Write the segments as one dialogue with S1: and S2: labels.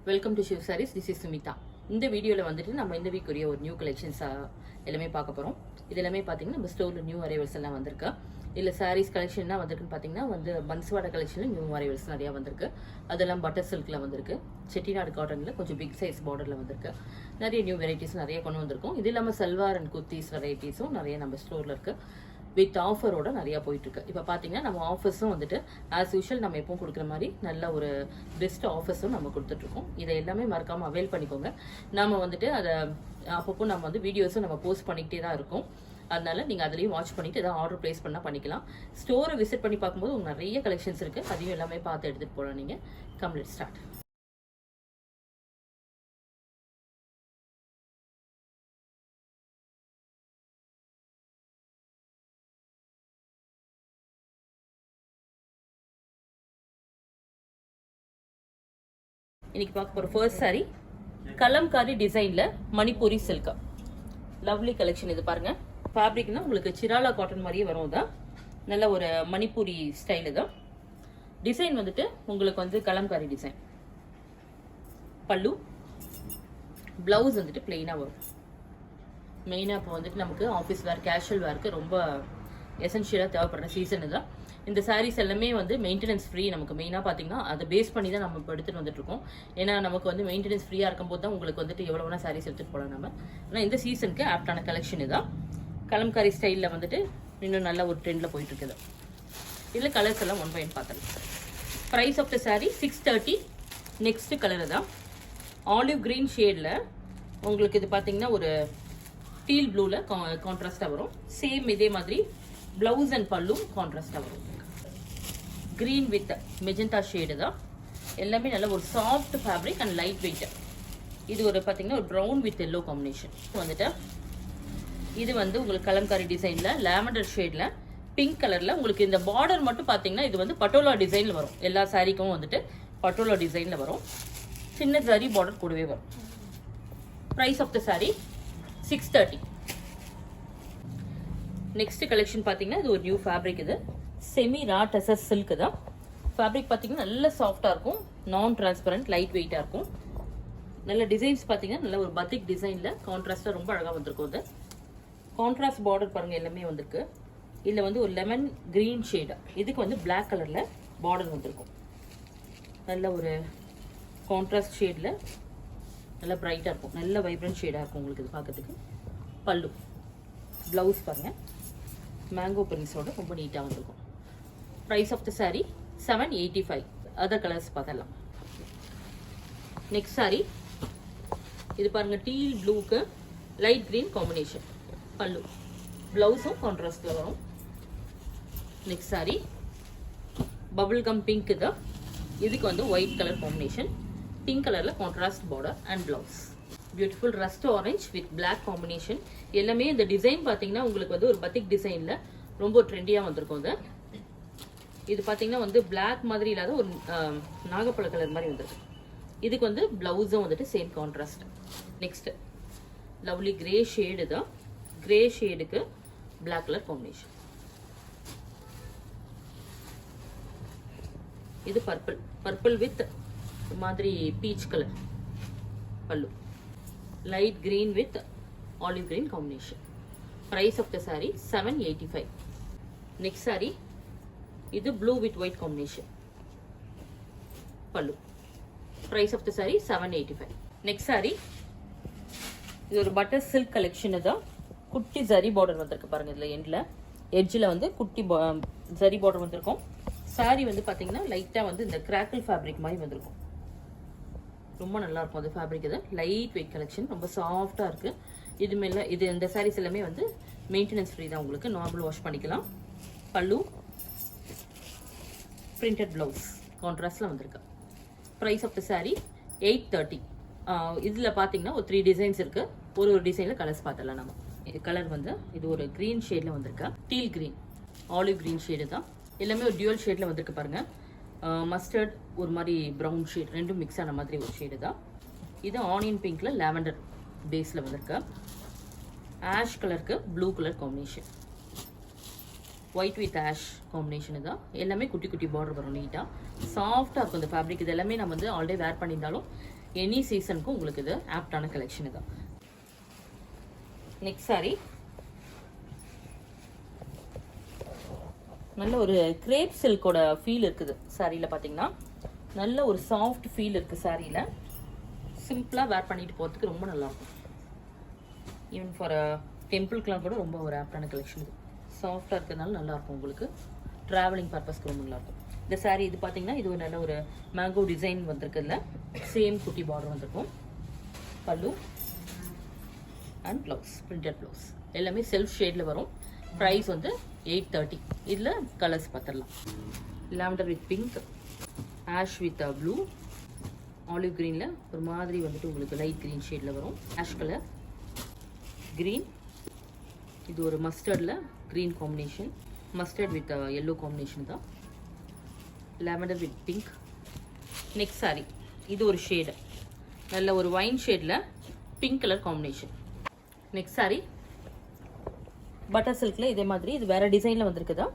S1: Welcome to Shiv sarees. This is Sumitha. இந்த வீடியோவில் வந்துட்டு நம்ம இந்த வீக்குரிய ஒரு நியூ கலெக்ஷன்ஸ் எல்லாமே பார்க்க போகிறோம். இது எல்லாமே பார்த்தீங்கன்னா நம்ம ஸ்டோரில் நியூ அரைவல்ஸ் எல்லாம் வந்திருக்கு. இல்லை சாரீஸ் கலெக்ஷன்லாம் வந்திருக்குன்னு பார்த்தீங்கன்னா வந்து பன்ஸ்வாடா கலெக்ஷனில் நியூ அரைவல்ஸ் நிறையா வந்திருக்கு. அதெல்லாம் பட்டர் சில்கில் வந்திருக்கு. செட்டிநாடு காட்டனில் கொஞ்சம் பிக் சைஸ் பார்டரில் வந்திருக்கு. நிறைய நியூ வெரைட்டிஸ் நிறைய கொண்டு வந்திருக்கோம். இது இல்லாமல் சல்வார் அண்ட் குர்த்திஸ் வெரைட்டிஸும் நிறைய நம்ம ஸ்டோரில் இருக்குது. வித் ஆஃபரோட நிறையா போயிட்டுருக்கு. இப்போ பார்த்தீங்கன்னா நம்ம ஆஃபர்ஸும் வந்துட்டு ஆஸ் யூஷுவல் நம்ம எப்பவும் கொடுக்குற மாதிரி நல்ல ஒரு பெஸ்ட் ஆஃபர்ஸும் நம்ம கொடுத்துட்ருக்கோம். இதை எல்லாமே மறக்காமல் அவைல் பண்ணிக்கோங்க. நம்ம வந்துட்டு அதை அப்பப்போ நம்ம வந்து வீடியோஸும் நம்ம போஸ்ட் பண்ணிக்கிட்டே தான் இருக்கோம். அதனால நீங்கள் அதுலேயும் வாட்ச் பண்ணிவிட்டு எதாவது ஆர்டர் ப்ளேஸ் பண்ணால் பண்ணிக்கலாம். ஸ்டோரை விசிட் பண்ணி பார்க்கும்போது உங்களுக்கு நிறைய கலெக்ஷன்ஸ் இருக்குது. அதையும் எல்லாமே பார்த்து எடுத்துகிட்டு போகலாம். நீங்கள் கம்ப்ளீட் ஸ்டார்ட். இன்னைக்கு பார்க்க போகிற ஃபர்ஸ்ட் சாரி கலம்காரி டிசைனில் மணிப்பூரி சில்க் லவ்லி கலெக்ஷன். இது பாருங்க, ஃபேப்ரிக்னா உங்களுக்கு சிராலா காட்டன் மாதிரியே வரும். தான் நல்ல ஒரு மணிப்பூரி ஸ்டைலு தான். டிசைன் வந்துட்டு உங்களுக்கு வந்து கலம்காரி டிசைன். பல்லு, பிளவுஸ் வந்துட்டு பிளெயினாக வரும். மெயினாக இப்போ வந்துட்டு நமக்கு ஆஃபீஸ் வேர், கேஷுவல் வேருக்கு ரொம்ப எசென்ஷியலாக தேவைப்படுற சீசனு தான். இந்த சாரீஸ் எல்லாமே வந்து மெயின்டெனன்ஸ் ஃப்ரீ. நமக்கு மெயினாக பார்த்தீங்கன்னா அதை பேஸ் பண்ணி தான் நம்ம இப்போ எடுத்துகிட்டு வந்துட்டுருக்கோம். ஏன்னா நமக்கு வந்து மெயின்டெனன்ஸ் ஃப்ரீயாக இருக்கும்போது தான் உங்களுக்கு வந்துட்டு எவ்வளோ வேணால் சாரீஸ் எடுத்துகிட்டு போகலாம் நம்ம. ஆனால் இந்த சீசனுக்கு ஆப்டான கலெக்ஷன் இதுதான். கலம்காரி ஸ்டைலில் வந்துட்டு இன்னும் நல்ல ஒரு ட்ரெண்டில் போயிட்டுருக்குது. இதில் கலர்ஸ் எல்லாம் ஒன் பை ஒன் பார்த்தலாம். Price of the saree 630. Next colour தான் ஆலிவ் க்ரீன் ஷேடில். உங்களுக்கு இது பார்த்தீங்கன்னா ஒரு டீல் ப்ளூவில் கான்ட்ராஸ்டாக வரும். சேம் இதே மாதிரி ப்ளவுஸ் அண்ட் பல்லும் கான்ட்ராஸ்டாக வரும். க்ரீன் வித் மெஜந்தா ஷேடு தான். எல்லாமே நல்ல ஒரு soft fabric and light weight. இது ஒரு பார்த்தீங்கன்னா ஒரு ப்ரௌன் வித் எல்லோ காம்பினேஷன் வந்துட்டு. இது வந்து உங்களுக்கு கலம்காரி டிசைனில் லாவெண்டர் ஷேடில் பிங்க் கலரில். உங்களுக்கு இந்த பார்டர் மட்டும் பார்த்தீங்கன்னா இது வந்து பட்டோலா டிசைனில் வரும். எல்லா சாரீக்கும் வந்துட்டு பட்டோலா டிசைனில் வரும். சின்ன ஜரி பார்டர் கூடவே வரும். Price of the saree 630. Next collection பார்த்தீங்கன்னா இது ஒரு நியூ ஃபேப்ரிக். இது செமி ரா டெசர் சில்க் தான். ஃபேப்ரிக் பார்த்தீங்கன்னா நல்ல சாஃப்டாக இருக்கும். நான் டிரான்ஸ்பரண்ட், லைட் வெயிட்டாக இருக்கும். நல்ல டிசைன்ஸ் பார்த்தீங்கன்னா நல்ல ஒரு பத்திக் டிசைனில் கான்ட்ராஸ்டாக ரொம்ப அழகாக வந்திருக்கும். இது கான்ட்ராஸ்ட் பார்டர் பாருங்கள் எல்லாமே வந்திருக்கு. இதில் வந்து ஒரு லெமன் க்ரீன் ஷேடு. இதுக்கு வந்து பிளாக் கலரில் பார்டர் வந்திருக்கும். நல்ல ஒரு கான்ட்ராஸ்ட் ஷேடில் நல்லா ப்ரைட்டாக இருக்கும். நல்ல வைப்ரண்ட் ஷேடாக இருக்கும் உங்களுக்கு இது பார்க்கறதுக்கு. பல்லு, ப்ளவுஸ் பாருங்கள் மேங்கோ பிரிண்ட்ஸோட ரொம்ப நீட்டாக வந்திருக்கும். Price of the saree 785. Other colours பார்த்தலாம். நெக்ஸ்ட் சாரீ இது பாருங்கள், டீல் ப்ளூக்கு லைட் க்ரீன் காம்பினேஷன். பல்லு, ப்ளவுஸும் கான்ட்ராஸ்டில் வரும். Next saree bubble gum pink தான். இதுக்கு வந்து ஒயிட் கலர் காம்பினேஷன், பிங்க் கலரில் contrast border and blouse. Beautiful rust orange with black combination. எல்லாமே இந்த டிசைன் பார்த்தீங்கன்னா உங்களுக்கு வந்து ஒரு பத்திக் டிசைனில் ரொம்ப ட்ரெண்டியாக வந்திருக்கும். இது பார்த்தீங்கன்னா வந்து பிளாக் மாதிரி இல்லாத ஒரு நாகப்பழ கலர் மாதிரி வந்துருக்கு. இதுக்கு வந்து ப்ளவுஸும் வந்துட்டு same contrast. Next lovely grey shade தான். கிரே ஷேடுக்கு பிளாக் கலர் காம்பினேஷன். இது பர்பிள், பர்பிள் வித் மாதிரி பீச் கலர். பல்லு light green with olive green combination. Price of the saree 785. Next saree இது blue with white combination. பல்லு. Price of the saree 785. Next saree இது ஒரு butter silk collection தான். குட்டி zari border வந்திருக்கு பாருங்க. இதில் எண்டில் எட்ஜில் வந்து குட்டி ஜரி பார்டர் வந்திருக்கும். சாரீ வந்து பார்த்தீங்கன்னா லைட்டாக வந்து இந்த கிராக்கிள் ஃபேப்ரிக் மாதிரி வந்திருக்கும். ரொம்ப நல்லா இருக்கும் அது ஃபேப்ரிக். இது லைட் வெயிட் கலெக்ஷன், ரொம்ப சாஃப்டாக இருக்குது. இது மேலே இது இந்த சாரீஸ் எல்லாமே வந்து மெயின்டெனன்ஸ் ஃப்ரீ தான். உங்களுக்கு நார்மல் வாஷ் பண்ணிக்கலாம். பல்லு, பிரிண்டட் ப்ளவுஸ் கான்ட்ராஸ்டில் வந்திருக்கு. Price of the saree 830. இதில் பார்த்தீங்கன்னா ஒரு 3 டிசைன்ஸ் இருக்குது. ஒரு டிசைனில் கலர்ஸ் பார்த்துடலாம் நம்ம. இது கலர் வந்து இது ஒரு க்ரீன் ஷேடில் வந்திருக்கு. Deal green, olive green shade தான். எல்லாமே ஒரு டியூவல் ஷேடில் வந்திருக்கு பாருங்கள். மஸ்டர்ட் ஒரு மாதிரி ப்ரௌன் ஷேட், ரெண்டும் மிக்ஸ் ஆன மாதிரி ஒரு ஷேடு தான். இது ஆனியன் பிங்க்கில் லாவெண்டர் பேஸில் வந்திருக்கு. ஆஷ் கலருக்கு blue colour combination. White with ash combination தான். எல்லாமே குட்டி குட்டி பார்டர் வரும். நீட்டாக சாஃப்டாக இருக்கும் இந்த ஃபேப்ரிக். இது எல்லாமே நம்ம வந்து ஆல்ரெடி வேர் பண்ணியிருந்தாலும் எனி சீசனுக்கும் உங்களுக்கு இது ஆப்டான கலெக்ஷன் தான். நெக்ஸ்ட் சாரி நல்ல ஒரு கிரேப் சில்கோட ஃபீல் இருக்குது சாரியில். பார்த்தீங்கன்னா நல்ல ஒரு சாஃப்ட் ஃபீல் இருக்குது சாரியில். சிம்பிளாக வேர் பண்ணிட்டு போகிறதுக்கு ரொம்ப நல்லாயிருக்கும். ஈவன் ஃபார் டெம்பிள்க்கெலாம் கூட ரொம்ப ஒரு ஆப்டான கலெக்ஷன் இது. சாஃப்டாக இருக்கிறதுனால நல்லாயிருக்கும் உங்களுக்கு. ட்ராவலிங் பர்பஸ்க்கு ரொம்ப நல்லாயிருக்கும் இந்த சாரீ. இது பார்த்தீங்கன்னா இது ஒரு நல்ல ஒரு மேங்கோ டிசைன் வந்திருக்குதுல. சேம் குட்டி பார்டர் வந்திருக்கும். பல்லு அண்ட் ப்ளவுஸ், பிரிண்டட் ப்ளவுஸ் எல்லாமே செல்ஃப் ஷேடில் வரும். ப்ரைஸ் வந்து 830. இதில் கலர்ஸ் பார்த்துடலாம். Lavender with pink, ash with blue, olive க்ரீனில் ஒரு மாதிரி வந்துட்டு உங்களுக்கு லைட் க்ரீன் ஷேடில் வரும். ஆஷ் கலர், க்ரீன், இது ஒரு மஸ்டர்டில் green combination, mustard with yellow combination தான். Lavender with pink. Next sorry இது ஒரு ஷேடு நல்ல ஒரு வைன் ஷேடில் pink colour combination. Next sari butter சில்கில் இதே மாதிரி இது வேறு டிசைனில் வந்திருக்குதா.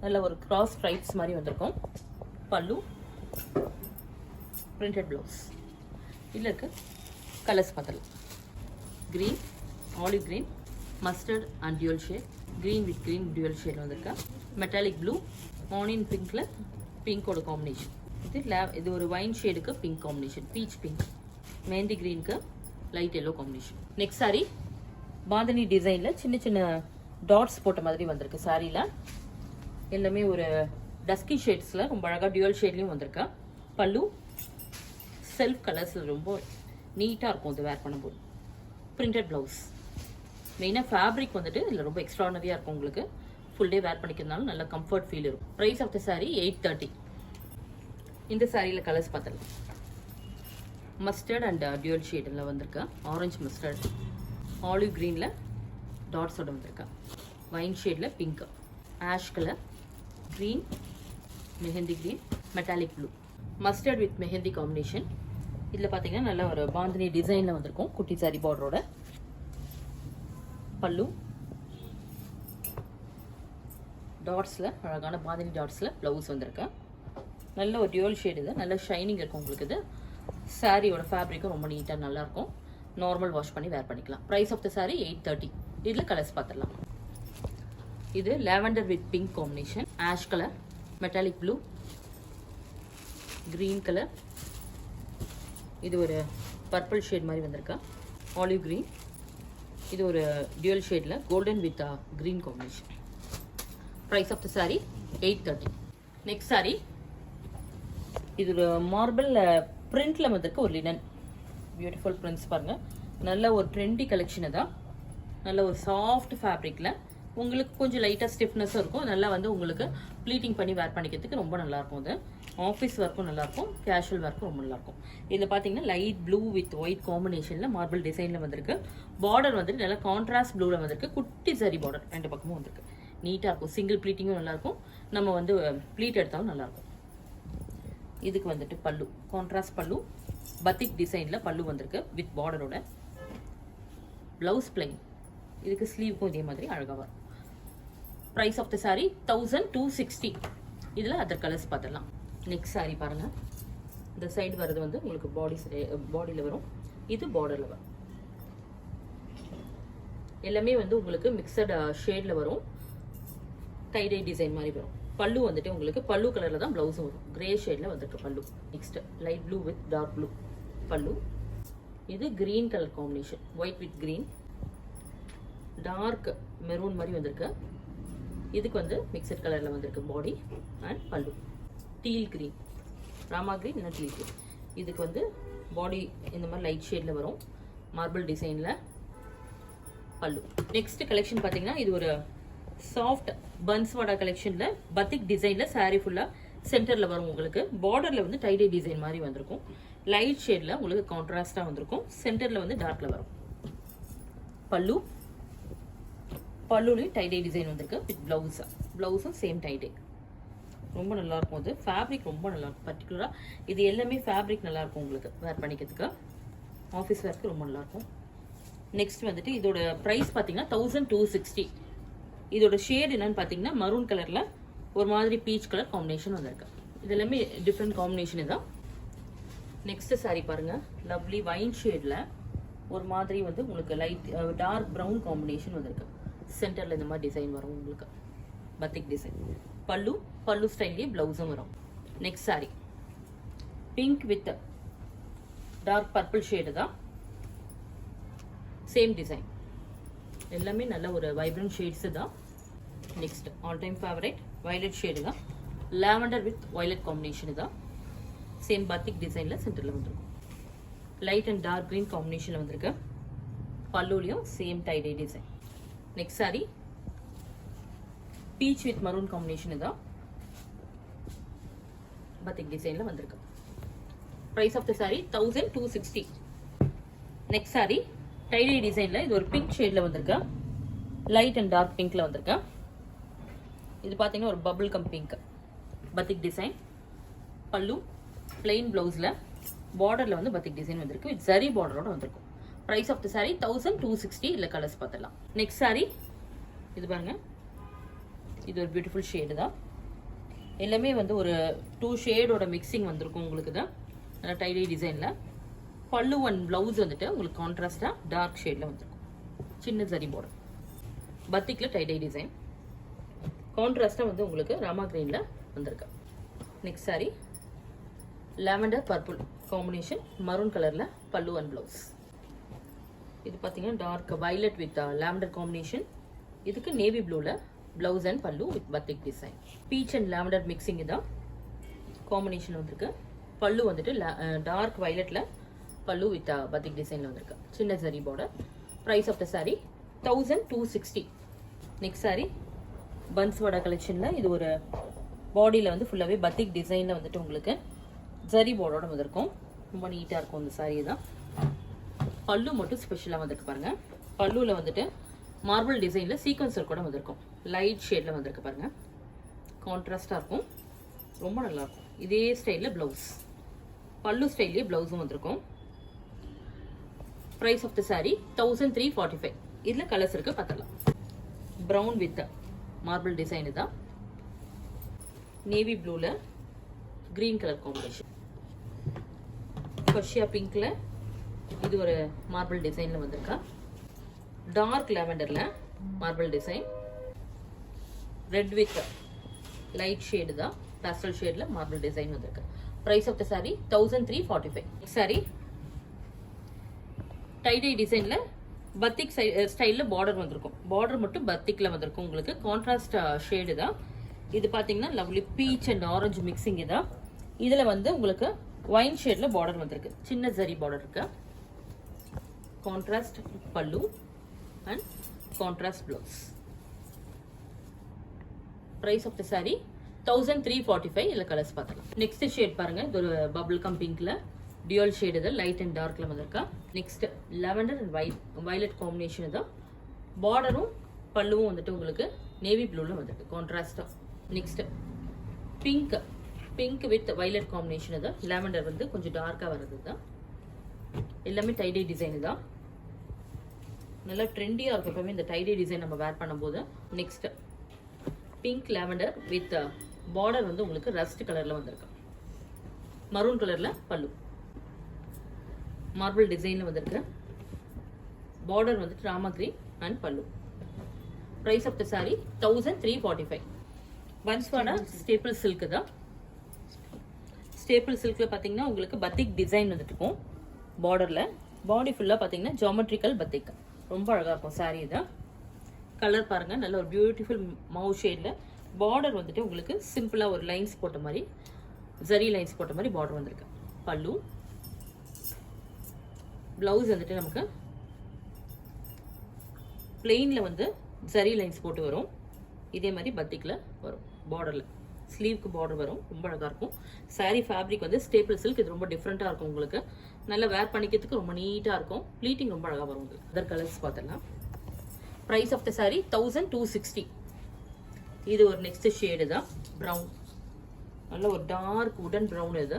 S1: நல்ல ஒரு கிராஸ் ஸ்ட்ரைப்ஸ் மாதிரி வந்திருக்கும். பல்லு, பிரிண்டட் ப்ளவுஸ். இதில் இருக்க கலர்ஸ் பார்த்துடலாம். Green, olive green, mustard and dual shade, green with green dual shade வந்திருக்கா. மெட்டாலிக் ப்ளூ, ஆனியன் பிங்க்கில் பிங்கோட காம்பினேஷன். இது ஒரு வைன் ஷேடுக்கு pink combination, peach pink. Mehndi க்ரீனுக்கு light yellow combination. Next sari bandhani டிசைனில் சின்ன சின்ன டாட்ஸ் போட்ட மாதிரி வந்திருக்கு சாரியில். எல்லாமே ஒரு டஸ்கி ஷேட்ஸில் ரொம்ப அழகாக டியூவல் ஷேட்லேயும் வந்திருக்கா. பல்லு செல்ஃப் கலர்ஸில் ரொம்ப நீட்டாக இருக்கும் இது வேர் பண்ணும்போது. Printed blouse. மெயினாக ஃபேப்ரிக் வந்துட்டு இதில் ரொம்ப எக்ஸ்ட்ரானரியாக இருக்கும் உங்களுக்கு. ஃபுல் டே வேர் பண்ணிக்கிறதுனால நல்ல கம்ஃபர்ட் ஃபீல் இருக்கும். Price of the saree 830. இந்த சாரியில் கலர்ஸ் பார்த்துடலாம். மஸ்டர்ட் அண்ட் டியூவல் ஷேடில் வந்திருக்கா. ஆரஞ்சு மஸ்டர்ட், ஆலிவ் க்ரீனில் டாட்ஸோட வந்திருக்கா. வைன் ஷேடில் pink, ash colour, green, mehndi green, metallic blue, mustard with mehndi combination. இதில் பார்த்தீங்கன்னா நல்ல ஒரு பாந்தினி டிசைனில் வந்திருக்கும் குட்டி சாரி பார்டரோட. பல்லு டாட்ஸில் அழகான பாந்தினி டாட்ஸில் ப்ளவுஸ் வந்திருக்கா. நல்ல ஒரு டியூவல் ஷேடு இது. நல்ல ஷைனிங் இருக்கும் உங்களுக்கு. இது சாரியோட ஃபேப்ரிக்கும் ரொம்ப நீட்டாக நல்லாயிருக்கும். நார்மல் வாஷ் பண்ணி வேர் பண்ணிக்கலாம். Price of the saree 830. இதில் கலர்ஸ் பார்த்துடலாம். இது lavender with pink combination, ash colour, metallic blue, green colour, இது ஒரு பர்பிள் ஷேட் மாதிரி வந்திருக்கா. ஆலிவ் க்ரீன், இது ஒரு டியூவல் ஷேடில் golden with green combination. Price of the saree 830. Next saree இது ஒரு மார்பிள் பிரிண்ட்ல வந்திருக்க ஒரு லினன். பியூட்டிஃபுல் பிரிண்ட்ஸ் பாருங்கள். நல்ல ஒரு ட்ரெண்டி கலெக்ஷன் தான். நல்ல ஒரு சாஃப்ட் ஃபேப்ரிக்கில் உங்களுக்கு கொஞ்சம் லைட்டாக ஸ்டிஃப்னஸும் இருக்கும். நல்லா வந்து உங்களுக்கு ப்ளீட்டிங் பண்ணி வேர் பண்ணிக்கிறதுக்கு ரொம்ப நல்லாயிருக்கும். இது ஆஃபீஸ் ஒர்க்கும் நல்லாயிருக்கும், கேஷுவல் ஒர்க்கும் ரொம்ப நல்லாயிருக்கும். இதில் பார்த்தீங்கன்னா லைட் ப்ளூ வித் ஒயிட் காம்பினேஷனில் மார்பிள் டிசைனில் வந்திருக்கு. பார்டர் வந்துட்டு நல்லா கான்ட்ராஸ்ட் ப்ளூவில் வந்திருக்கு. குட்டி சரி பார்டர் ரெண்டு பக்கமும் வந்திருக்கு. நீட்டாக இருக்கும். சிங்கிள் ப்ளீட்டிங்கும் நல்லாயிருக்கும். நம்ம வந்து ப்ளீட் எடுத்தாலும் நல்லாயிருக்கும். இதுக்கு வந்துட்டு பல்லு, கான்ட்ராஸ்ட் பல்லு, பத்திக் டிசைனில் பல்லு வந்திருக்கு வித் பார்டரோட. Blouse plain. இதுக்கு ஸ்லீவுக்கும் இதே மாதிரி அழகாக வரும். Price of the saree 1260. இதில் அதர் கலர்ஸ் பார்த்துடலாம். நெக்ஸ்ட் சாரீ பாருங்கள். இந்த சைடு வர்றது வந்து உங்களுக்கு பாடியில் வரும். இது பார்டரில் வரும். எல்லாமே வந்து உங்களுக்கு மிக்சட் ஷேடில் வரும். டைடை டிசைன் மாதிரி வரும். பல்லு வந்துட்டு உங்களுக்கு பல்லு கலரில் தான் ப்ளவுஸும் வரும். கிரே ஷேடில் வந்துருக்கு பல்லு. Next light blue with dark blue pallu. இது green colour combination, white with green, dark maroon மாதிரி வந்திருக்கு. இதுக்கு வந்து மிக்சட் கலரில் வந்திருக்கு body and pallu. Teal green, Rama green இல்லைன்னா டீல் கிரீன். இதுக்கு வந்து பாடி இந்த மாதிரி லைட் ஷேடில் வரும். மார்பிள் டிசைனில் பல்லு. நெக்ஸ்ட் கலெக்ஷன் பார்த்தீங்கன்னா இது ஒரு சாஃப்ட் பன்ஸ்வாடா கலெக்ஷனில் பத்திக் டிசைனில் சாரீ ஃபுல்லாக சென்டரில் வரும். உங்களுக்கு பார்டரில் வந்து டைடை டிசைன் மாதிரி வந்திருக்கும். லைட் ஷேடில் உங்களுக்கு கான்ட்ராஸ்டாக வந்திருக்கும். சென்டரில் வந்து டார்க்கில் வரும். பல்லு, பல்லுலையும் டைடை டிசைன் வந்திருக்கு வித் ப்ளவுஸும் சேம் டைடை. ரொம்ப நல்லாயிருக்கும். அது ஃபேப்ரிக் ரொம்ப நல்லாயிருக்கும். பர்டிகுலராக இது எல்லாமே ஃபேப்ரிக் நல்லாயிருக்கும் உங்களுக்கு வேர் பண்ணிக்கிறதுக்கு. ஆஃபீஸ் வேர்க்கு ரொம்ப நல்லாயிருக்கும். நெக்ஸ்ட் வந்துட்டு இதோட ப்ரைஸ் பார்த்தீங்கன்னா 1260. இதோட ஷேட் என்னன்னு பார்த்தீங்கன்னா மரூன் கலரில் ஒரு மாதிரி பீச் கலர் காம்பினேஷன் வந்திருக்கு. இது எல்லாமே டிஃப்ரெண்ட் காம்பினேஷன் தான். நெக்ஸ்ட் saree பாருங்க, லவ்லி வைன் ஷேட்ல ஒரு மாதிரி வந்து உங்களுக்கு லைட் டார்க் ப்ரௌன் காம்பினேஷன் வந்திருக்கு. சென்டர்ல இந்த மாதிரி டிசைன் வரும் உங்களுக்கு, பத்திக் டிசைன். பல்லு ஸ்டைல்லே பிளவுஸும் வரும். Next saree pink with dark purple shade தான், சேம் டிசைன். எல்லாமே நல்ல ஒரு வைப்ரண்ட் ஷேட்ஸ் தான். Next all time favourite violet shade தான், லாவெண்டர் வித் வயலட் காம்பினேஷன் தான். சேம் பத்திக் டிசைன்ல சென்டர்ல வந்துருக்கும். லைட் அண்ட் டார்க் கிரீன் காம்பினேஷன்ல வந்திருக்கு. பல்லுலயும் same tie dye design. Next saree peach with maroon combination தான், பத்திக் டிசைன்ல வந்திருக்கு. Price of the saree 1260. Next saree tie dye டிசைன்ல இது ஒரு பிங்க் ஷேட்ல வந்திருக்கு. லைட் அண்ட் டார்க் பிங்க்ல வந்திருக்கு. இது பாத்தீங்கன்னா ஒரு bubble gum pink batik design. Pallu plain பிளவுஸ்ல பார்டர்ல வந்து பத்திக் டிசைன் வந்திருக்கு. வித் ஜரி பார்டரோட வந்திருக்கும். Price of the saree 1260. இல்ல கலர்ஸ் பார்த்தலாம். நெக்ஸ்ட் saree இது பாருங்க, இது ஒரு பியூட்டிஃபுல் ஷேடு தான். எல்லாமே வந்து ஒரு 2 ஷேடோட மிக்சிங் வந்திருக்கும் உங்களுக்கு தான். நல்லா டைடே டிசைன்ல பல்லு அண்ட் பிளவுஸ் வந்துட்டு உங்களுக்கு கான்ட்ராஸ்டா டார்க் ஷேட்ல வந்திருக்கும். சின்ன ஜரி பார்டர் பத்திக்ல டைடே டிசைன். கான்ட்ராஸ்டா வந்து உங்களுக்கு ராமா கிரீன்ல வந்திருக்கு. Next saree lavender purple combination, maroon கலர்ல பல்லு அண்ட் பிளவுஸ். இது பாத்தீங்கன்னா dark violet with lavender combination. இதுக்கு நேவி ப்ளூல blouse and pallu with batik design. Peach and lavender mixing இதான் காம்பினேஷன் வந்திருக்கு. பல்லு வந்துட்டு டார்க் வயலட்ல பல்லு வித் பத்திக் டிசைன்ல வந்திருக்கு. சின்ன zari border. Price of the saree 1260. Next saree Banswada கலெக்ஷன்ல இது ஒரு பாடியில வந்து ஃபுல்லாவே பத்திக் டிசைன்ல வந்துட்டு உங்களுக்கு ஜரி பார்டரோட வந்திருக்கும். ரொம்ப நீட்டா இருக்கும் இந்த saree தான். பல்லு மட்டும் ஸ்பெஷலா வந்துருக்கு பாருங்க. பல்லுல வந்துட்டு மார்பிள் டிசைன்ல சீக்வன்ஸ் கூட வந்திருக்கும். லைட் ஷேட்ல வந்திருக்கு பாருங்க. கான்ட்ராஸ்டா இருக்கும், ரொம்ப நல்லா இருக்கும். இதே ஸ்டைல்ல பிளவுஸ், பல்லு ஸ்டைல்லே பிளவுஸும் வந்திருக்கும். Price of the saree 1345. இதுல கலர்ஸ் இருக்கு பார்த்தலாம். பிரவுன் வித் மார்பிள் டிசைன் தான். நேவி ப்ளூல கிரீன் கலர் காம்பினேஷன். பர்ஷியா பிங்க்ல இது ஒரு மார்பிள் டிசைன்ல வந்திருக்கா. டார்க் லாவெண்டர்ல marble design. Red with light shade தான், பேஸ்டல் ஷேட்ல மார்பிள் டிசைன் வந்திருக்கு. Price of the saree 1345. saree tie dye டிசைன்ல பத்திக் ஸ்டைல்ல பார்டர் வந்திருக்கும். பார்டர் மட்டும் பத்திக்ல வந்திருக்கும் உங்களுக்கு. கான்ட்ராஸ்ட் ஷேடு தான். இது பாத்தீங்கன்னா lovely peach and orange mixing தான். இதுல வந்து உங்களுக்கு வைன் ஷேட்ல பார்டர் வந்திருக்கு. சின்ன ஜரி பார்டர் இருக்கு. Contrast pallu and contrast blouse. Price of the saree 1345. இல்ல கலர்ஸ் பார்த்தலாம். நெக்ஸ்ட் ஷேட் பாருங்க, இது ஒரு பபிள் கம் பிங்க்ல டியூல் ஷேட் இது, லைட் அண்ட் டார்க்ல வந்திருக்கா. Next lavender and violet combination தான். பார்டரும் பல்லுவும் வந்துட்டு உங்களுக்கு நேவி ப்ளூல வந்திருக்கு கான்ட்ராஸ்டா. Next pink with violet combination தான். லாவெண்டர் வந்து கொஞ்சம் டார்க்கா வர்றது தான். எல்லாமே டைடே டிசைன் தான். நல்லா ட்ரெண்டியா இருக்கும் எப்பவுமே இந்த டைடே டிசைன் நம்ம வேர் பண்ணும்போது. Next pink lavender with border வந்து உங்களுக்கு ரஸ்ட் கலர்ல வந்திருக்கு. மரூன் கலர்ல பல்லு, மார்பிள் டிசைன்ல வந்திருக்கு. பார்டர் வந்துட்டு ராமா கிரீன் அண்ட் பல்லு. Price of the saree 1345. Banswada staple silk தான். ஸ்டேபிள் சில்க்ல பாத்தீங்கன்னா உங்களுக்கு பத்திக் டிசைன் வந்துட்டு இருக்கும். பார்டர்ல பாடி ஃபுல்லா பாத்தீங்கன்னா ஜியோமெட்ரிக்கல் பத்திக். ரொம்ப அழகா இருக்கும் saree தான். கலர் பாருங்க, நல்ல ஒரு பியூட்டிஃபுல் மவு ஷேட்ல. பார்டர் வந்துட்டு உங்களுக்கு சிம்பிளா ஒரு லைன்ஸ் போட்ட மாதிரி, ஜரி லைன்ஸ் போட்ட மாதிரி பார்டர் வந்திருக்கு. பல்லு, பிளவுஸ் வந்துட்டு நமக்கு பிளெயின்ல வந்து ஜரி லைன்ஸ் போட்டு வரும். இதே மாதிரி பத்திக்ல வரும். பார்டர்ல ஸ்லீவ்க்கு பார்டர் வரும். ரொம்ப அழகா இருக்கும். saree ஃபேப்ரிக் வந்து ஸ்டேபிள் சில்க். இது ரொம்ப டிஃப்ரெண்டா இருக்கும் உங்களுக்கு. நல்லா வேர் பண்ணிக்கிறதுக்கு ரொம்ப நீட்டா இருக்கும். ப்ளீட்டிங் ரொம்ப அழகா வரும் உங்களுக்கு. அதர் கலர்ஸ் பார்த்தலாம். Price of the saree 1260. இது ஒரு நெக்ஸ்ட் ஷேடு தான், பிரவுன். நல்ல ஒரு டார்க் உடன் பிரவுன் இது.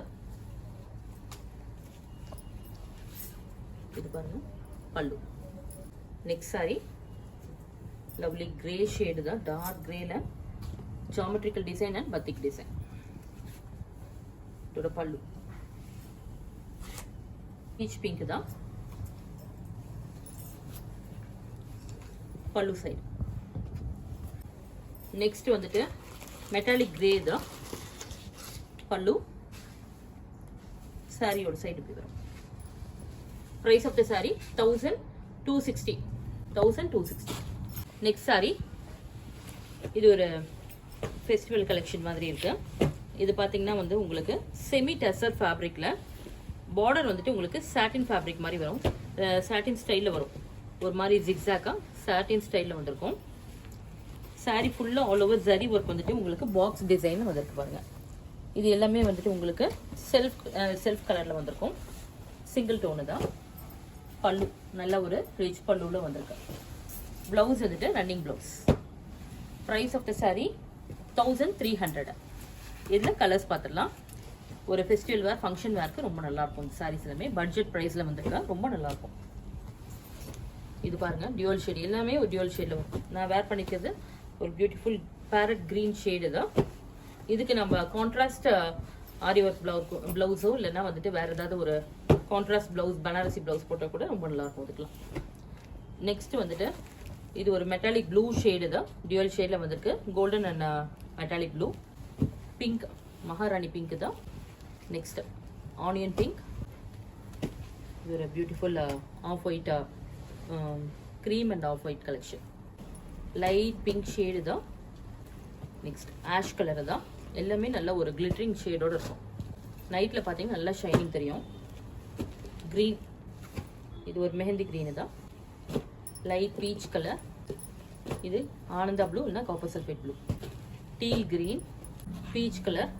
S1: இது பாருங்க பல்லு. Next saree lovely grey shade தான், டார்க் கிரேல geometrical design and batik design. இதோட பல்லு பீச் பிங்க் தான் பல்லு சைடு. நெக்ஸ்ட் வந்துட்டு மெட்டாலிக் கிரே தான் பல்லு. சாரியோட சைடு இப்படி வரும். Price of the sari 1260. Next sorry இது ஒரு ஃபெஸ்டிவல் கலெக்ஷன் மாதிரி இருக்கு. இது பார்த்தீங்கன்னா வந்து உங்களுக்கு செமி டெசர் ஃபேப்ரிக்ல பார்டர் வந்துட்டு உங்களுக்கு சாட்டின் ஃபேப்ரிக் மாதிரி வரும். சாட்டின் ஸ்டைலில் வரும். ஒரு மாதிரி ஜிக்ஸாக்கா சாட்டின் ஸ்டைலில் வந்திருக்கும். சாரி ஃபுல்லாக ஆல் ஓவர் ஜரி ஒர்க் வந்துட்டு உங்களுக்கு பாக்ஸ் டிசைன் வந்திருக்கு பாருங்க. இது எல்லாமே வந்துட்டு உங்களுக்கு செல்ஃப் கலரில் வந்திருக்கும். சிங்கிள் டோனு தான். பல்லு நல்ல ஒரு ரிச் பல்லுவில் வந்திருக்கு. ப்ளவுஸ் வந்துட்டு running blouse. Price of the sorry 1300. இதில் கலர்ஸ் பார்த்துடலாம். ஒரு ஃபெஸ்டிவல் வேர் ஃபங்க்ஷன் வேர்க்கு ரொம்ப நல்லாயிருக்கும். இந்த சாரீஸ் எல்லாமே பட்ஜெட் ப்ரைஸில் வந்திருக்கா, ரொம்ப நல்லாயிருக்கும். இது பாருங்க டியூவல் ஷேட், எல்லாமே ஒரு டியூவல் ஷேடில் வரும். நான் வேர் பண்ணிக்கிறது ஒரு பியூட்டிஃபுல் பேரட் க்ரீன் ஷேடு தான். இதுக்கு நம்ம கான்ட்ராஸ்ட் ஆரி ஒர்க் ப்ளவுஸோ இல்லைன்னா வந்துட்டு வேற ஏதாவது ஒரு கான்ட்ராஸ்ட் ப்ளவுஸ் பனாரசி ப்ளவுஸ் போட்டால் கூட ரொம்ப நல்லா இருக்கும். இதுக்கெல்லாம் நெக்ஸ்ட் வந்துட்டு இது ஒரு மெட்டாலிக் ப்ளூ ஷேடு தான். டியூவல் ஷேடில் வந்திருக்கு. Golden and metallic blue. Pink Maharani pink தான். Next onion pink. இது ஒரு beautiful off white cream and off white collection. Light pink shade தான். நெக்ஸ்ட் ஆஷ் கலர் தான். எல்லாமே நல்ல ஒரு கிளிட்டரிங் ஷேடோட இருக்கும். நைட்டில் பார்த்தீங்கன்னா நல்லா ஷைனிங் தெரியும். க்ரீன், இது ஒரு மெஹந்தி க்ரீனு தான். Light peach colour. இது ஆனந்தா ப்ளூ இல்லைனா copper sulphate blue. Teal green, peach colour,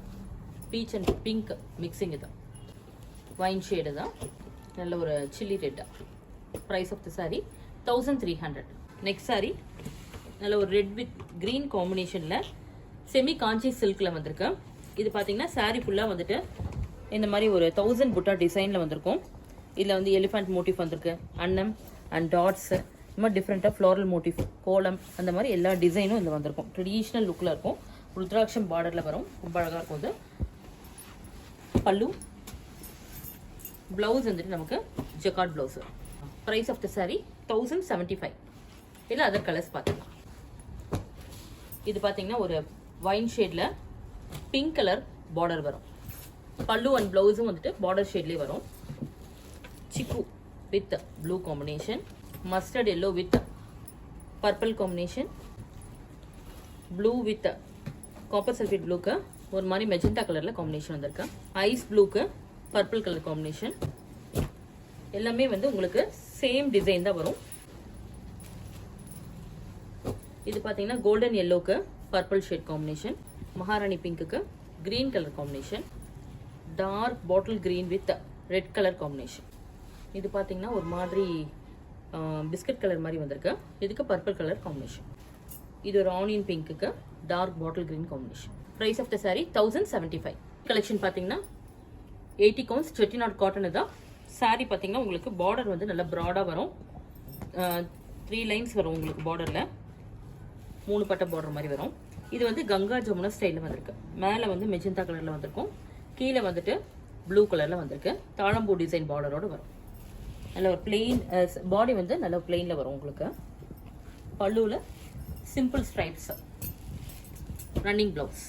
S1: peach and pink mixing தான். வைன் ஷேடு தான். நல்ல ஒரு சில்லி ரெட்டா. Price of the sorry 1300. Next sari நல்ல ஒரு ரெட் வித் க்ரீன் காம்பினேஷனில் செமி காஞ்சி சில்கில் வந்திருக்கு. இது பார்த்தீங்கன்னா சாரீ ஃபுல்லாக வந்துட்டு இந்த மாதிரி ஒரு 1000 புட்டா டிசைனில் வந்திருக்கும். இதில் வந்து எலிஃபண்ட் மோட்டிவ் வந்திருக்கு, அன்னம் அண்ட் டாட்ஸ், இந்த மாதிரி டிஃப்ரெண்ட்டாக ஃப்ளோரல் மோட்டிவ், கோலம், அந்த மாதிரி எல்லா டிசைனும் இதில் வந்திருக்கும். ட்ரெடிஷ்னல் லுக்கில் இருக்கும். ருத்ராட்சம் பார்டரில் வரும். ரொம்ப அழகாக இருக்கும். இது பல்லு. ப்ளவுஸ் வந்துட்டு நமக்கு jacquard blouse. Price of the sorry 1075. இல்லை அதர் கலர்ஸ் பார்த்துக்கலாம். இது பார்த்தீங்கன்னா ஒரு வைன் ஷேடில் பிங்க் கலர் பார்டர் வரும். பல்லு அண்ட் ப்ளவுஸும் வந்துட்டு பார்டர் ஷேட்லேயே வரும். Chikoo with blue combination, mustard yellow with purple combination, blue with copper sulphate ப்ளூக்கு ஒரு மாதிரி மெஜந்தா கலரில் காம்பினேஷன் வந்திருக்கு. ஐஸ் ப்ளூக்கு பர்பிள் கலர் காம்பினேஷன். எல்லாமே வந்து உங்களுக்கு சேம் டிசைன் தான் வரும். இது பார்த்தீங்கன்னா கோல்டன் எல்லோக்கு பர்பிள் ஷேட் காம்பினேஷன், மகாராணி பிங்க்குக்கு green colour combination, dark bottle green with red colour combination. இது பார்த்தீங்கன்னா ஒரு மாதிரி பிஸ்கட் கலர் மாதிரி வந்திருக்கு. இதுக்கு பர்பிள் கலர் காம்பினேஷன். இது ஒரு ஆனியன் பிங்க்குக்கு dark bottle green combination. Price of the sorry 1075. Collection பார்த்தீங்கன்னா 80 கவுண்ட்ஸ் செட்டிநாட் காட்டன் தான். சாரி பார்த்தீங்கன்னா உங்களுக்கு பார்டர் வந்து நல்லா ப்ராடாக வரும். 3 லைன்ஸ் வரும் உங்களுக்கு பார்டரில். 3 பட்டை பார்டர் மாதிரி வரும். இது வந்து கங்கா ஜமுனா ஸ்டைலில் வந்திருக்கு. மேலே வந்து மெஜந்தா கலரில் வந்திருக்கும். கீழே வந்துட்டு ப்ளூ கலரில் வந்திருக்கு. தாழம்பூ டிசைன் பார்டரோடு வரும். நல்ல ஒரு பிளெயின் பாடி வந்து நல்ல பிளெயினில் வரும் உங்களுக்கு. பல்லுவில் சிம்பிள் ஸ்ட்ரைப்ஸ். ரன்னிங் ப்ளவுஸ்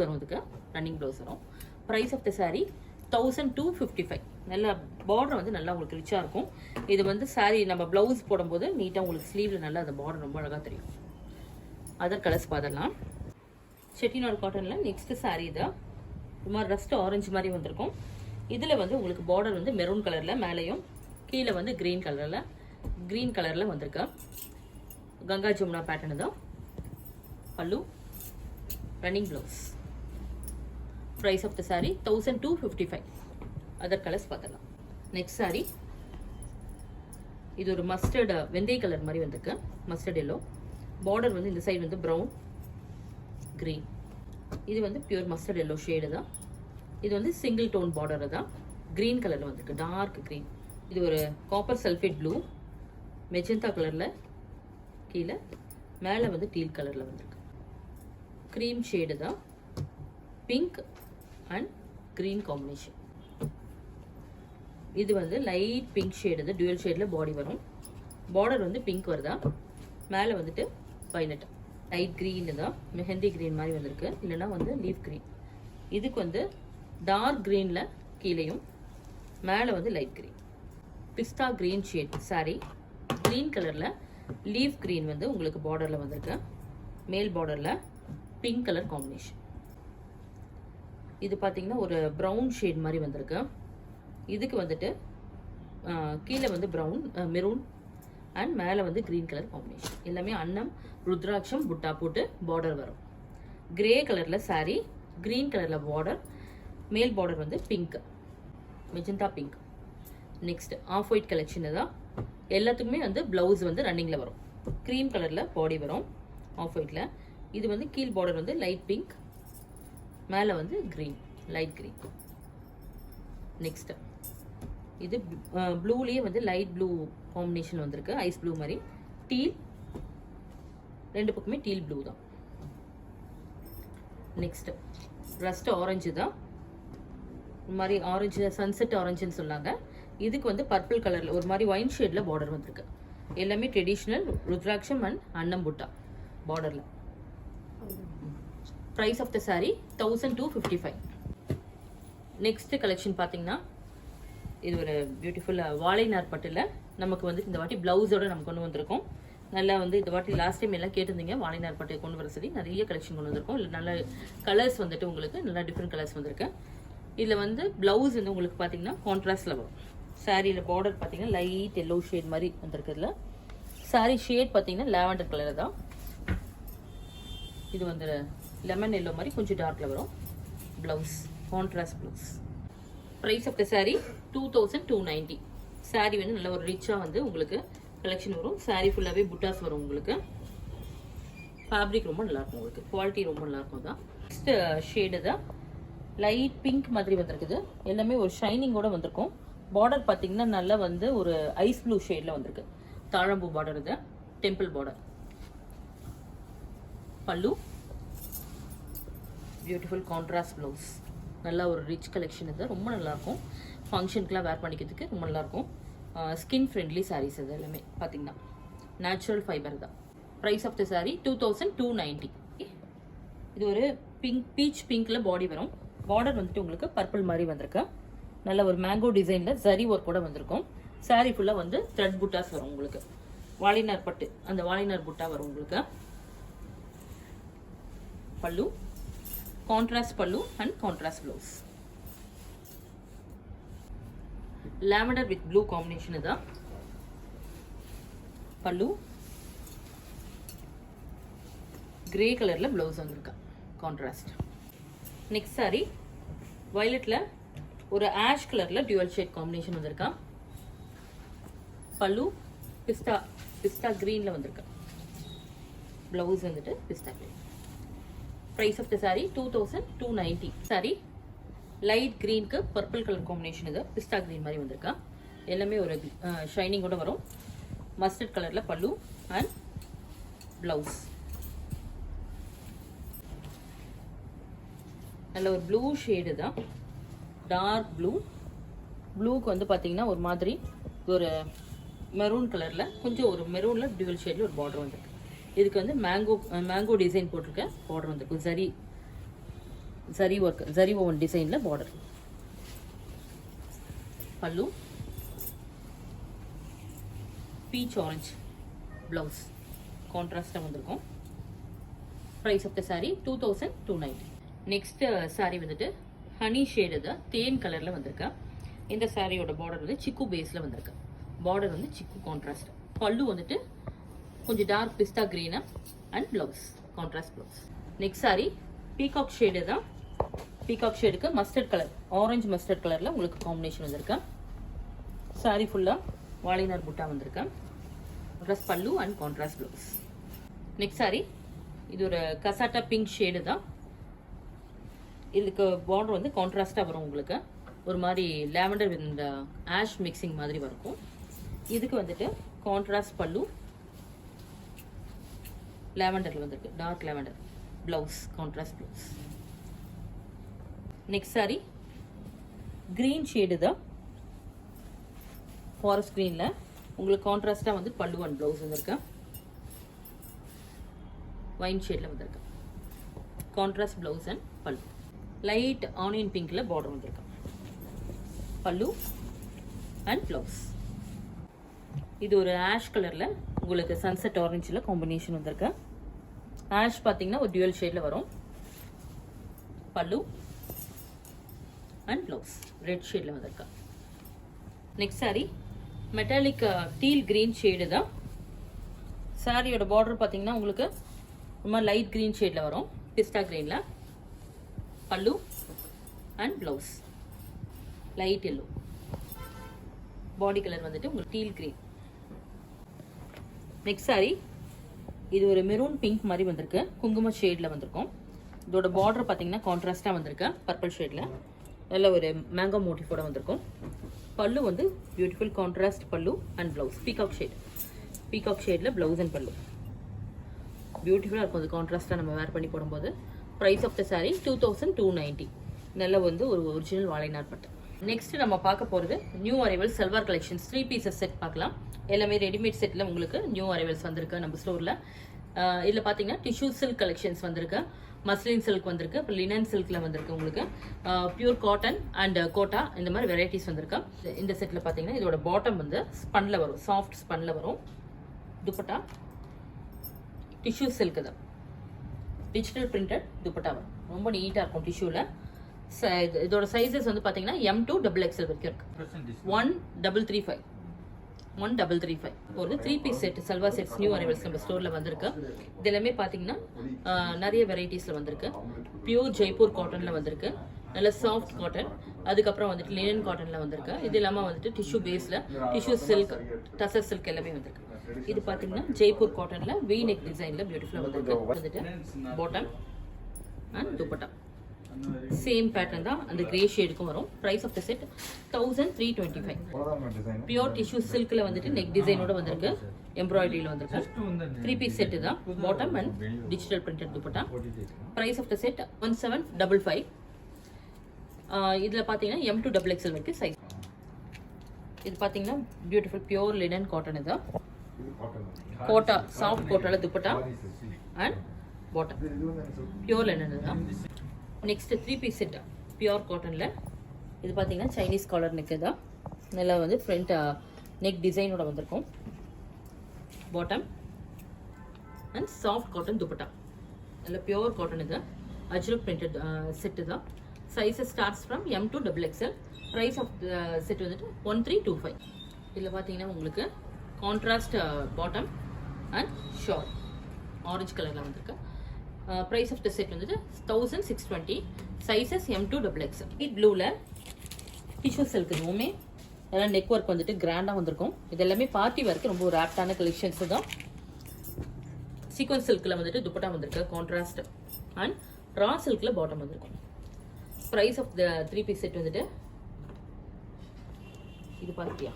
S1: வரும். இதுக்கு ரன்னிங் ப்ளவுஸ் வரும். Price of the saree 1255. நல்ல பார்டர் வந்து நல்லா உங்களுக்கு ரிச்சாக இருக்கும். இது வந்து சாரி நம்ம ப்ளவுஸ் போடும்போது நீட்டாக உங்களுக்கு ஸ்லீவில் நல்லா அந்த பார்டர் ரொம்ப அழகாக தெரியும். அதர் கலர்ஸ் பார்த்துடலாம். செட்டிநாடு காட்டனில் நெக்ஸ்ட் சாரீ தான். ரொம்ப ரஸ்ட் ஆரஞ்சு மாதிரி வந்திருக்கும். இதில் வந்து உங்களுக்கு பார்டர் வந்து மெரூன் கலரில் மேலேயும் கீழே வந்து க்ரீன் கலரில் வந்திருக்கு. கங்கா ஜமுனா பேட்டர்னு தான். Pallu, running blouse. Price of the saree 1255. Other colours பார்த்துடலாம். நெக்ஸ்ட் சாரி இது ஒரு மஸ்டர்ட் வெந்தய கலர் மாதிரி வந்திருக்கு. Mustard yellow. பார்டர் வந்து இந்த சைடு வந்து ப்ரௌன் கிரீன். இது வந்து பியூர் மஸ்டர்ட் எல்லோ ஷேடு தான். இது வந்து சிங்கிள் டோன் பார்டர் தான். கிரீன் கலரில் வந்திருக்கு, டார்க் கிரீன். இது ஒரு காப்பர் சல்ஃபேட் ப்ளூ, மெஜந்தா கலரில் கீழே, மேலே வந்து டீல் கலரில் வந்திருக்கு. க்ரீம் ஷேடு தான். Pink and green combination. இது வந்து லைட் பிங்க் ஷேடு, இது டுவல் ஷேட்ல பாடி வரும். பார்டர் வந்து பிங்க் வருதா, மேலே வந்துட்டு வைலட் லைட் க்ரீன் தான், மெஹந்தி க்ரீன் மாதிரி வந்திருக்கு, இல்லைன்னா வந்து லீஃப் க்ரீன். இதுக்கு வந்து டார்க் க்ரீனில் கீழேயும், மேலே வந்து லைட் க்ரீன். பிஸ்தா க்ரீன் ஷேட் சாரி, க்ரீன் கலரில் லீஃப் க்ரீன் வந்து உங்களுக்கு பார்டரில் வந்திருக்கு. மேல் பார்டரில் பிங்க் கலர் காம்பினேஷன். இது பார்த்தீங்கன்னா ஒரு ப்ரௌன் ஷேட் மாதிரி வந்திருக்கு. இதுக்கு வந்துட்டு கீழே வந்து ப்ரௌன் மெரூன் அண்ட் மேலே வந்து க்ரீன் கலர் காம்பினேஷன். எல்லாமே அன்னம் ருத்ராட்சம் புட்டா போட்டு பார்டர் வரும். கிரே கலரில் சாரீ, க்ரீன் கலரில் பார்டர், மேல் பார்டர் வந்து pink, magenta pink. Next off white collection தான். எல்லாத்துக்குமே வந்து ப்ளவுஸ் வந்து ரன்னிங்கில் வரும். க்ரீம் கலரில் பாடி வரும் ஆஃப் ஒயிட்டில். இது வந்து கீழ் பார்டர் வந்து லைட் பிங்க், மேலே வந்து க்ரீன் லைட் க்ரீன். நெக்ஸ்ட் இது ப்ளூலேயே வந்து லைட் ப்ளூ காம்பினேஷன் வந்திருக்கு, ஐஸ் ப்ளூ மாதிரி. டீல், ரெண்டு பக்கமே டீல் ப்ளூ தான். நெக்ஸ்ட் ரஸ்ட் ஆரஞ்சு தான், ஒரு மாதிரி ஆரஞ்சு சன்செட் ஆரஞ்சுன்னு சொன்னாங்க. இதுக்கு வந்து பர்பிள் கலரில் ஒரு மாதிரி ஒயின் ஷேடில் பார்டர் வந்திருக்கு. எல்லாமே ட்ரெடிஷ்னல் ருத்ராட்சம் அண்ட் அன்னம் புட்டா பார்டரில். Price of the saree 1255. Next collection பார்த்தீங்கன்னா இது ஒரு பியூட்டிஃபுல் வாழை நார் பட்டில் நமக்கு வந்து இந்த வாட்டி ப்ளவுஸோட நம்ம கொண்டு வந்திருக்கோம். நல்லா வந்து இந்த வாட்டி லாஸ்ட் டைம் எல்லாம் கேட்டிருந்தீங்க வாழை நார் பட்டை கொண்டு வர சொல்லி, நிறைய கலெக்ஷன் கொண்டு வந்திருக்கோம். இல்லை நல்ல கலர்ஸ் வந்துட்டு உங்களுக்கு நல்லா டிஃப்ரெண்ட் கலர்ஸ் வந்திருக்கு. இதில் வந்து ப்ளவுஸ் வந்து உங்களுக்கு பார்த்தீங்கன்னா கான்ட்ராஸ்டில் வரும். சாரியில் பார்டர் பார்த்தீங்கன்னா லைட் எல்லோ ஷேட் மாதிரி வந்திருக்குதுல. சாரீ ஷேட் பார்த்தீங்கன்னா லாவெண்டர் கலர் தான். இது வந்து லெமன் எல்லோ மாதிரி கொஞ்சம் டார்க்கில் வரும். Blouse contrast blouse. Price of the sari 2290. Saree வந்து நல்ல ஒரு ரிச்சாக வந்து உங்களுக்கு கலெக்ஷன் வரும். சாரீ ஃபுல்லாகவே புட்டாஸ் வரும் உங்களுக்கு. ஃபேப்ரிக் ரொம்ப நல்லாயிருக்கும், உங்களுக்கு குவாலிட்டி ரொம்ப நல்லாயிருக்கும் தான். நெக்ஸ்ட் ஷேடு தான் லைட் பிங்க் மாதிரி வந்திருக்குது. எல்லாமே ஒரு ஷைனிங்கோட வந்திருக்கும். பார்டர் பார்த்தீங்கன்னா நல்லா வந்து ஒரு ஐஸ் ப்ளூ ஷேடில் வந்திருக்கு. தாழம்பூ பார்டர், இது டெம்பிள் பார்டர். பல்லு பியூட்டிஃபுல் கான்ட்ராஸ்ட் ப்ளவுஸ். நல்லா ஒரு ரிச் கலெக்ஷன், இது ரொம்ப நல்லாயிருக்கும். ஃபங்க்ஷனுக்குலாம் வேர் பண்ணிக்கிறதுக்கு ரொம்ப நல்லாயிருக்கும். ஸ்கின் ஃப்ரெண்ட்லி சாரீஸ் இது எல்லாமே பார்த்தீங்கன்னா நேச்சுரல் ஃபைபர் தான். Price of the sari 2290. இது ஒரு பிங்க் பீச் பிங்க்கில் பாடி வரும். பார்டர் வந்துட்டு உங்களுக்கு பர்பிள் மாதிரி வந்திருக்கு. நல்ல ஒரு மேங்கோ டிசைனில் ஜரி ஒர்க் கூட வந்திருக்கும். சாரீ ஃபுல்லாக வந்து த்ரெட் புட்டாஸ் வரும் உங்களுக்கு. வாழைநார் பட்டு, அந்த வாழைநார் புட்டா வரும் உங்களுக்கு. பல்லு contrast pallu and contrast blouse. Lavender with blue combination தான் பல்லு. கிரே கலர்ல ப்ளவுஸ் வந்திருக்கா கான்ட்ராஸ்ட். நெக்ஸ்ட் சாரி வயலட்ல ஒரு ஆஷ் கலர்ல டியூவல் ஷேட் காம்பினேஷன் வந்திருக்கா. பல்லு பிஸ்தா கிரீன்ல வந்திருக்கா. ப்ளவுஸ் வந்துட்டு pista green. Price of the sari 2290. Sari light க்ரீனுக்கு பர்பிள் கலர் காம்பினேஷன், இது பிஸ்தா க்ரீன் மாதிரி வந்திருக்கா. எல்லாமே ஒரு ஷைனிங்கோட வரும். மஸ்டர்ட் கலரில் பல்லு அண்ட் ப்ளவுஸ். நல்ல ஒரு ப்ளூ ஷேடு தான், டார்க் ப்ளூ. ப்ளூக்கு வந்து பார்த்தீங்கன்னா ஒரு மாதிரி ஒரு மெரூன் கலரில், கொஞ்சம் ஒரு மெரூனில் டியூவல் ஷேடில் ஒரு பார்டர் வந்திருக்கு. இதுக்கு வந்து மேங்கோ டிசைன் போட்டிருக்க பார்டர் வந்திருக்கும். ஜரி ஒர்க், ஜரி ஓவன் டிசைனில் border. Pallu peach orange blouse கான்ட்ராஸ்டாக வந்திருக்கும். Price of the sari 2290. Next saree வந்துட்டு ஹனி ஷேடு தான், தேன் கலரில் வந்திருக்கா. இந்த சாரியோட பார்டர் வந்து சிக்கு பேஸில் வந்திருக்கு. பார்டர் வந்து சிக்கு கான்ட்ராஸ்ட். பல்லு வந்துட்டு கொஞ்சம் டார்க் பிஸ்தா கிரீனா and blouse contrast blouse. Next sari peacock shade தான். பீகாக் ஷேடுக்கு மஸ்டர்ட் கலர், ஆரஞ்சு மஸ்டர்ட் கலரில் உங்களுக்கு காம்பினேஷன் வந்திருக்கு. சாரி ஃபுல்லாக வாழைநார் புட்டா வந்திருக்கு. ட்ரெஸ் பல்லு and contrast blouse. Next sorry இது ஒரு கசாட்டா பிங்க் ஷேடு தான். இதுக்கு பார்டர் வந்து கான்ட்ராஸ்டாக வரும் உங்களுக்கு. ஒரு மாதிரி லாவெண்டர் வித் ஆஷ் மிக்சிங் மாதிரி வரும். இதுக்கு வந்துட்டு கான்ட்ராஸ்ட் பல்லு, லாவெண்டரில் வந்திருக்கு, dark lavender. Blouse contrast blouse. Next saree green shade தான். ஃபாரஸ்ட் க்ரீனில் உங்களுக்கு கான்ட்ராஸ்ட்டாக வந்து பல்லு அண்ட் ப்ளவுஸ் வந்துருக்கு. வைன் ஷேடில் வந்துருக்கு. கான்ட்ராஸ்ட் ப்ளவுஸ் அண்ட் பல்லு. லைட் ஆனியன் பிங்க்கில் பார்டர் வந்துருக்கு. பல்லு அண்ட் ப்ளவுஸ். இது ஒரு ஆஷ் கலரில் உங்களுக்கு சன்செட் ஆரஞ்சில் காம்பினேஷன் வந்திருக்கு. ஆஷ் பார்த்தீங்கன்னா ஒரு டியூவல் ஷேடில் வரும். பல்லு அண்ட் ப்ளவுஸ் ரெட் ஷேடில் வந்திருக்கா. Next sorry metallic deal green shade தான். சாரியோட பார்டர் பார்த்தீங்கன்னா உங்களுக்கு ரொம்ப லைட் கிரீன் ஷேடில் வரும். பிஸ்டா கிரீனில். பல்லு and blouse light yellow. Body colour வந்துட்டு உங்களுக்கு டீல் கிரீன். நெக்ஸ்ட் சாரி இது ஒரு மெரூன் பிங்க் மாதிரி வந்திருக்கு. குங்கும ஷேடில் வந்திருக்கும். இதோட பார்டர் பார்த்தீங்கன்னா கான்ட்ராஸ்டாக வந்திருக்கு பர்பிள் ஷேடில். நல்ல ஒரு மேங்கோ மோட்டிஃபோட வந்திருக்கும். பல்லு வந்து beautiful contrast pallu and blouse peacock shade. Peacock ஷேடில் ப்ளவுஸ் அண்ட் பல்லு பியூட்டிஃபுல்லாக இருக்கும். அது கான்ட்ராஸ்ட்டாக நம்ம வேர் பண்ணி போடும்போது. Price of the sari 2290. நல்ல வந்து ஒரு ஒரிஜினல் வாழைநார் பட்டு. நெக்ஸ்ட் நம்ம பார்க்க போகிறது new arrival salwar collections 3 pieces set பார்க்கலாம். எல்லாமே ரெடிமேட் செட்டில் உங்களுக்கு நியூ அரைவல்ஸ் வந்திருக்கு நம்ம ஸ்டோரில். இதில் பார்த்தீங்கன்னா டிஷ்யூ சில்க் கலெக்ஷன்ஸ் வந்திருக்கு. மஸ்லின் சில்க் வந்திருக்கு. இப்போ லினன் சில்கில் வந்திருக்கு உங்களுக்கு. பியூர் காட்டன் அண்ட் கோட்டா இந்த மாதிரி வெரைட்டிஸ் வந்திருக்கு. இந்த செட்டில் பார்த்தீங்கன்னா இதோட பாட்டம் வந்து ஸ்பன்ல வரும். சாஃப்ட் ஸ்பன்ல வரும். துப்பட்டா டிஷ்யூ சில்க் தான். டிஜிட்டல் பிரிண்டட் துப்பட்டா வரும். ரொம்ப நீட்டாக இருக்கும் டிஷ்யூவில். இதோட சைஸஸ் வந்து பார்த்தீங்கன்னா M2 XXL வரைக்கும் இருக்கு. 1335 ஒரு 3 piece set salwar sets new arrivals நம்ம ஸ்டோரில் வந்திருக்கு. இது எல்லாமே பார்த்தீங்கன்னா நிறைய வெரைட்டிஸில் வந்திருக்கு. பியூர் ஜெய்ப்பூர் காட்டனில் வந்திருக்கு. நல்ல சாஃப்ட் காட்டன். அதுக்கப்புறம் வந்துட்டு லினன் காட்டனில் வந்திருக்கு. இது இல்லாமல் வந்துட்டு டிஷ்யூ பேஸில் டிஷ்யூ சில்க் டசர் சில்க் எல்லாமே வந்திருக்கு. இது பார்த்தீங்கன்னா ஜெய்ப்பூர் காட்டனில் வி நெக் டிசைனில் பியூட்டிஃபுல்லாக வந்திருக்கு. வந்துட்டு bottom and dupatta same pattern தான். அந்த கிரே ஷேடுக்கும் வரும். Price of the set 1325. Pure tissue சில்க்ல வந்துட்டு நெக் டிசைனோட வந்திருக்கு. எம்ப்ராய்டரியில வந்திருக்கு. 3 பீஸ் செட் தான். Bottom and digital printed dupatta. Price of the set 1755. இதுல பாத்தீங்கன்னா M2 XXL வரைக்கும் சைஸ். இது பாத்தீங்கன்னா பியூட்டிஃபுல் பியூர் லினன் காட்டன். இது கோட்டா சாஃப்ட் கோட்டால dupatta and bottom pure linen தான். நெக்ஸ்ட் 3 பீஸ் செட் பியூர் காட்டனில். இது பார்த்தீங்கன்னா சைனீஸ் காலர் நெக்கு தான். நல்லா வந்து ஃப்ரண்ட் நெக் டிசைனோட வந்திருக்கும். Bottom and soft cotton dupatta. நல்ல பியூர் காட்டன். இது அஜ்ரக் பிரிண்டட் செட்டு தான். Sizes starts from M2 XXL. Price of set வந்துட்டு 1325. இதில் பார்த்தீங்கன்னா உங்களுக்கு contrast bottom and short orange கலரில் வந்திருக்கு. ப்ரைஸ் ஆஃப் த செட் வந்துட்டு 1620. Sizes M2 XXL. ப்ளூவில் டிஷ்யூ சில்க். இதுவுமே எல்லாம் நெக் ஒர்க் வந்துட்டு கிராண்டாக வந்திருக்கும். இது எல்லாமே பார்ட்டி ஒர்க்கு ரொம்ப ஒரு ஆப்டான கலெக்ஷன்ஸ் தான். சீக்வன்ஸ் சில்கில் வந்துட்டு துப்பட்டா வந்திருக்கு கான்ட்ராஸ்ட் அண்ட் ரா சில்கில் பாட்டம் வந்திருக்கும். Price of the 3 piece set வந்துட்டு இது பார்த்தியா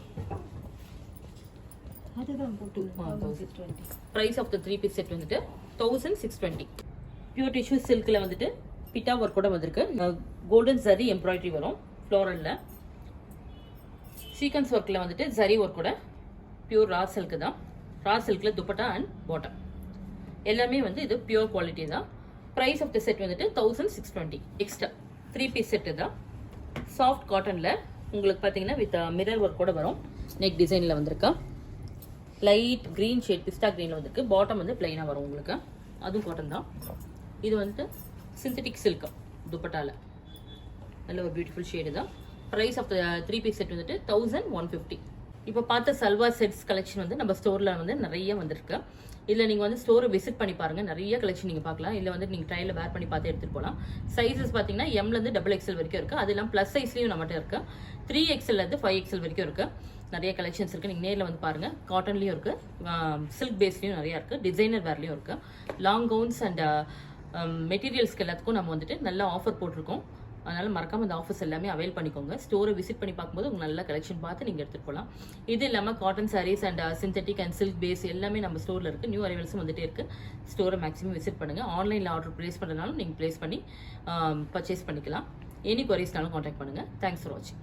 S1: price of the 3 piece set வந்துட்டு 1620. பியூர் டிஷ்யூ சில்கில் வந்துட்டு பிட்டா ஒர்க்கோட வந்திருக்கு. கோல்டன் ஜரி எம்ப்ராய்டரி வரும் ஃப்ளோரலில். சீக்வன்ஸ் ஒர்க்கில் வந்துட்டு ஜரி ஒர்க்கோட பியூர் ரா சில்க் தான். ரா சில்கில் துப்பட்டா அண்ட் பாட்டம் எல்லாமே வந்து இது பியூர் குவாலிட்டி தான். ப்ரைஸ் ஆஃப் த செட் வந்துட்டு 1620. எக்ஸ்ட்ரா 3 பீஸ் செட்டு தான். சாஃப்ட் காட்டனில் உங்களுக்கு பார்த்தீங்கன்னா வித் மிரர் ஒர்க்கோட வரும். நெக் டிசைனில் வந்திருக்கா. லைட் க்ரீன் ஷேட் பிஸ்டா க்ரீனில் வந்திருக்கு. பாட்டம் வந்து பிளைனாக வரும் உங்களுக்கு. அதுவும் காட்டன் தான். இது வந்துட்டு சிந்தட்டிக் சில்க் துப்பட்டால நல்ல ஒரு பியூட்டிஃபுல் ஷேடு தான். Price of the 3 piece set வந்துட்டு 1150. இப்போ பார்த்த சல்வார் செட்ஸ் கலெக்ஷன் வந்து நம்ம ஸ்டோரில் வந்து நிறைய வந்திருக்கு. இதில் நீங்கள் வந்து ஸ்டோரை விசிட் பண்ணி பாருங்கள். நிறைய கலெக்ஷன் நீங்கள் பார்க்கலாம். இல்லை வந்து நீங்கள் ட்ரையில் வேர் பண்ணி பார்த்து எடுத்துகிட்டு போகலாம். சைஸஸ் பார்த்தீங்கன்னா M-லேருந்து XXL வரைக்கும் இருக்குது. அது இல்லாமல் ப்ளஸ் சைஸ்லேயும் நம்மகிட்ட இருக்குது. 3XL-லேருந்து 5XL வரைக்கும் இருக்குது. நிறைய கலெக்ஷன்ஸ் இருக்குது. நீங்கள் நேரில் வந்து பாருங்கள். காட்டன்லேயும் இருக்குது. சில்க் பேஸ்லேயும் நிறையா இருக்குது. டிசைனர் வேர்லேயும் இருக்குது. லாங் கவுன்ஸ் அண்ட் மெட்டீரியல்ஸ்க்கு எல்லாத்துக்கும் நம்ம வந்துட்டு நல்ல ஆஃபர் போட்டிருக்கோம். அதனால் மறக்காமல் இந்த ஆஃபர்ஸ் எல்லாமே அவைல் பண்ணிக்கோங்க. ஸ்டோரை விசிட் பண்ணி பார்க்கும்போது உங்களுக்கு நல்ல கலெக்ஷன் பார்த்து நீங்கள் எடுத்துகிட்டு போகலாம். இது இல்லாமல் cotton sarees and synthetic and silk base எல்லாமே நம்ம ஸ்டோரில் இருக்குது. நியூ அரைவல்ஸும் வந்துட்டே இருக்குது. ஸ்டோரை மேக்ஸிமம் விசிட் பண்ணுங்கள். ஆன்லைனில் ஆர்டர் ப்ளேஸ் பண்ணுறதுனாலும் நீங்கள் ப்ளேஸ் பண்ணி பர்ச்சேஸ் பண்ணிக்கலாம். எனி குவரிஸ்னாலும் காண்டாக்ட் பண்ணுங்கள். தேங்க்ஸ் ஃபார் வாட்சிங்.